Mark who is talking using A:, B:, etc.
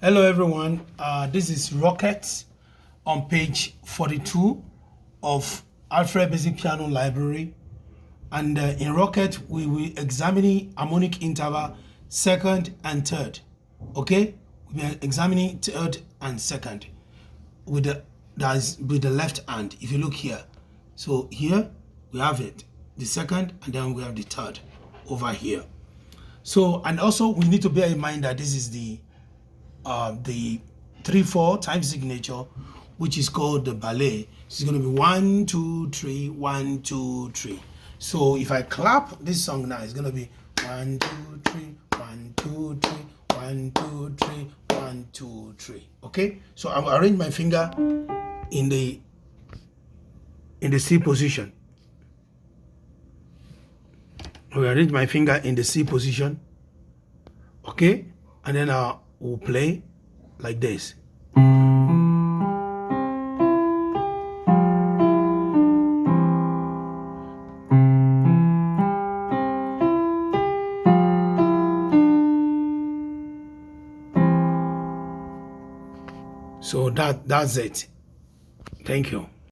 A: Hello everyone, this is Rocket on page 42 of Alfred Basic Piano Library, and in Rocket we will examine harmonic interval second and third. Okay, we are examining third and second with the left hand. If you look here, so here we have it, the second, and then we have the third over here. So, and also we need to bear in mind that this is the 3/4 time signature, which is called the ballet. It's going to be 1 2 3 1 2 3. So if I clap this song now, it's going to be 1 2 3 1 2 3 1 2 3 1 2 3. Okay, so I will arrange my finger in the C position. I will arrange my finger in the C position. Okay, and then I will play like this. So that's it. Thank you.